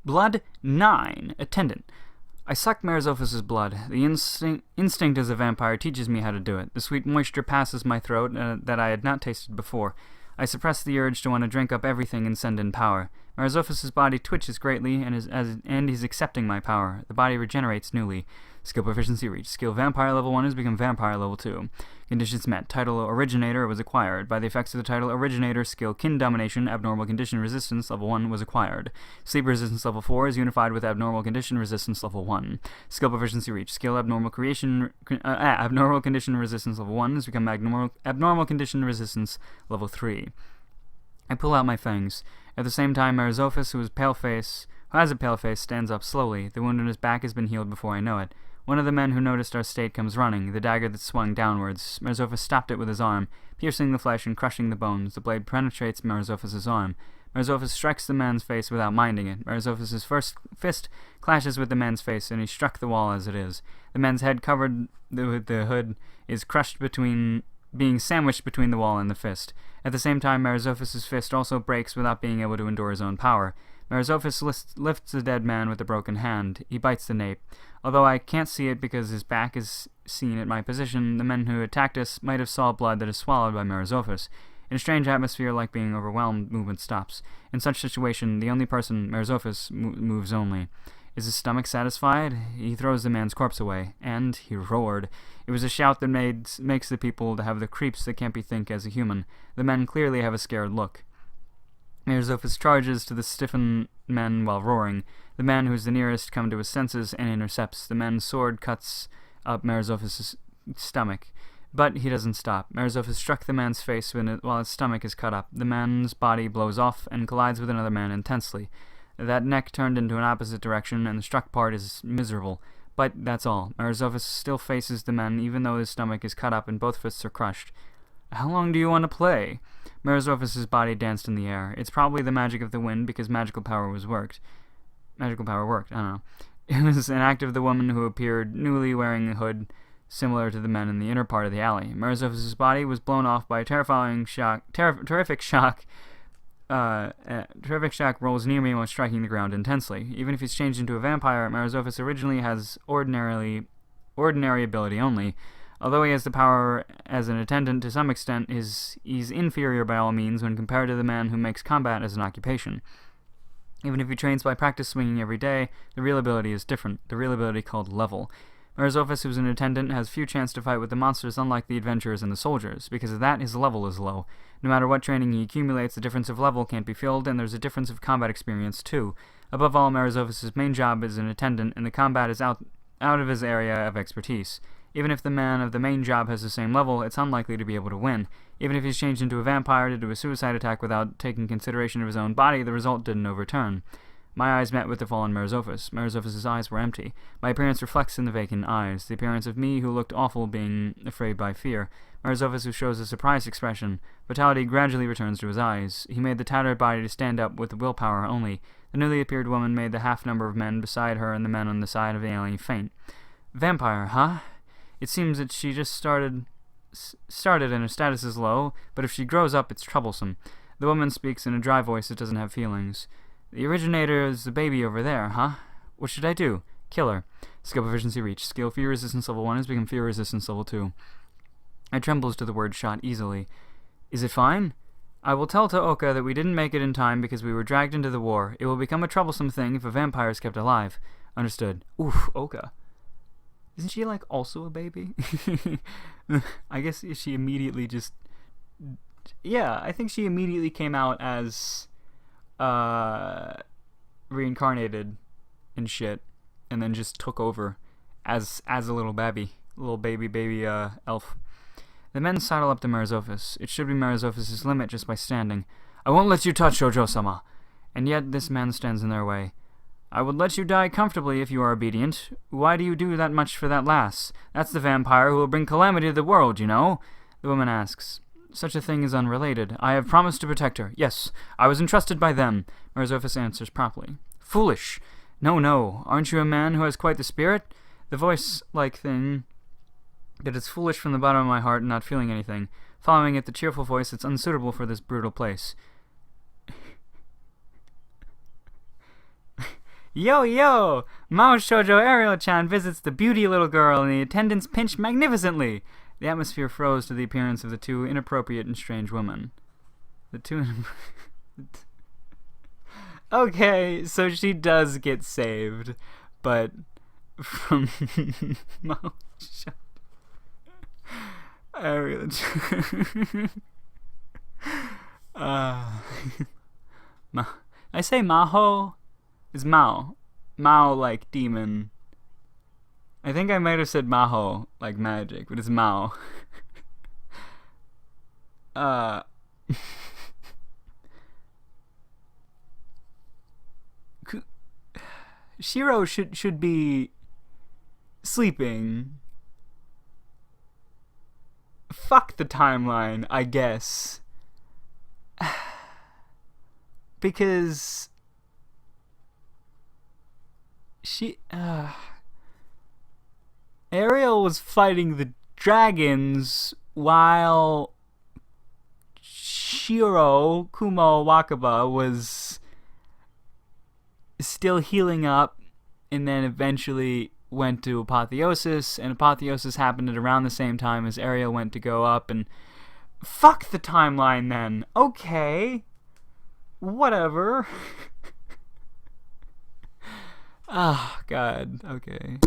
Blood 9. Attendant. I sucked Merizophis's blood. The instinct as a vampire teaches me how to do it. The sweet moisture passes my throat that I had not tasted before. I suppress the urge to want to drink up everything and send in power. Merizophis's body twitches greatly, and he's accepting my power. The body regenerates newly. Skill proficiency reached. Skill Vampire level 1 has become Vampire level 2. Conditions met. Title Originator was acquired. By the effects of the title Originator, skill Kin Domination, Abnormal Condition Resistance level 1 was acquired. Sleep Resistance level 4 is unified with Abnormal Condition Resistance level 1. Skill proficiency reached. Skill Abnormal Condition Resistance level 1 has become Abnormal Condition Resistance level 3. I pull out my fangs. At the same time, Merozophis, who has a pale face, stands up slowly. The wound in his back has been healed before I know it. One of the men who noticed our state comes running, the dagger that swung downwards. Merozophis stopped it with his arm, piercing the flesh and crushing the bones. The blade penetrates Merozophis' arm. Merozophis strikes the man's face without minding it. Merozophis' first fist clashes with the man's face, and he struck the wall as it is. The man's head, covered with the hood, is crushed being sandwiched between the wall and the fist. At the same time, Merozophis' fist also breaks without being able to endure his own power. Merozophis lifts the dead man with a broken hand. He bites the nape. Although I can't see it because his back is seen at my position, the men who attacked us might have saw blood that is swallowed by Merozophis. In a strange atmosphere like being overwhelmed, movement stops. In such situation, the only person, Merozophis, moves only. Is his stomach satisfied? He throws the man's corpse away. And he roared. It was a shout that makes the people to have the creeps that can't be think as a human. The men clearly have a scared look. Merozophis charges to the stiffened men while roaring. The man who's the nearest comes to his senses and intercepts. The man's sword cuts up Merozophis' stomach. But he doesn't stop. Merozophis struck the man's face while his stomach is cut up. The man's body blows off and collides with another man intensely. That neck turned into an opposite direction, and the struck part is miserable. But that's all. Merozophis still faces the men, even though his stomach is cut up and both fists are crushed. How long do you want to play? Merozophis' body danced in the air. It's probably the magic of the wind, because magical power worked. I don't know. It was an act of the woman who appeared newly wearing a hood similar to the men in the inner part of the alley. Merozophis' body was blown off by a terrific shock. Terrific shock rolls near me while striking the ground intensely. Even if he's changed into a vampire, Merozophis originally has ordinary ability only. Although he has the power as an attendant to some extent, he's inferior by all means when compared to the man who makes combat as an occupation. Even if he trains by practice swinging every day, the real ability is different, the real ability called level. Merozophis, who's an attendant, has few chance to fight with the monsters unlike the adventurers and the soldiers. Because of that, his level is low. No matter what training he accumulates, the difference of level can't be filled, and there's a difference of combat experience too. Above all, Merozophis' main job is an attendant, and the combat is out of his area of expertise. Even if the man of the main job has the same level, it's unlikely to be able to win. Even if he's changed into a vampire to do a suicide attack without taking consideration of his own body, the result didn't overturn. My eyes met with the fallen Merozophis. Merozophis' eyes were empty. My appearance reflects in the vacant eyes. The appearance of me who looked awful being afraid by fear. Merozophis who shows a surprised expression. Vitality gradually returns to his eyes. He made the tattered body to stand up with willpower only. The newly appeared woman made the half number of men beside her and the men on the side of the alien faint. Vampire, huh? It seems that she just started and her status is low, but if she grows up, it's troublesome. The woman speaks in a dry voice that doesn't have feelings. The originator is the baby over there, huh? What should I do? Kill her. Skill proficiency reached. Skill fear resistance level 1 has become fear resistance level 2. I trembles to the word shot easily. Is it fine? I will tell to Oka that we didn't make it in time because we were dragged into the war. It will become a troublesome thing if a vampire is kept alive. Understood. Oof, Oka. Isn't she, like, also a baby? I guess she immediately just... Yeah, I think she immediately came out as... reincarnated and shit, and then just took over as a little baby elf. The men sidle up to Merozophis. It should be Merozophis' limit just by standing. I won't let you touch Ojo-sama. And yet this man stands in their way. I would let you die comfortably if you are obedient. Why do you do that much for that lass? That's the vampire who will bring calamity to the world, you know. The woman asks. Such a thing is unrelated. I have promised to protect her. Yes, I was entrusted by them. Merozophis answers promptly. Foolish. No. Aren't you a man who has quite the spirit? The voice-like thing that is foolish from the bottom of my heart and not feeling anything. Following it, the cheerful voice that's unsuitable for this brutal place. Yo, yo! Mao Shoujo Ariel-chan visits the beauty little girl, and the attendants pinch magnificently. The atmosphere froze to the appearance of the two inappropriate and strange women. The two... Okay, so she does get saved, but from Mao Shoujo Ariel-chan... I say Maho is Mao. Mao like demon. I think I might have said Maho like magic, but it's Mao. Shiro should be sleeping. Fuck the timeline, I guess. Because Ariel was fighting the dragons while Shiro Kumo Wakaba was still healing up, and then eventually went to Apotheosis, and Apotheosis happened at around the same time as Ariel went to go up, and fuck the timeline then. Okay. Whatever. Oh, God. Okay.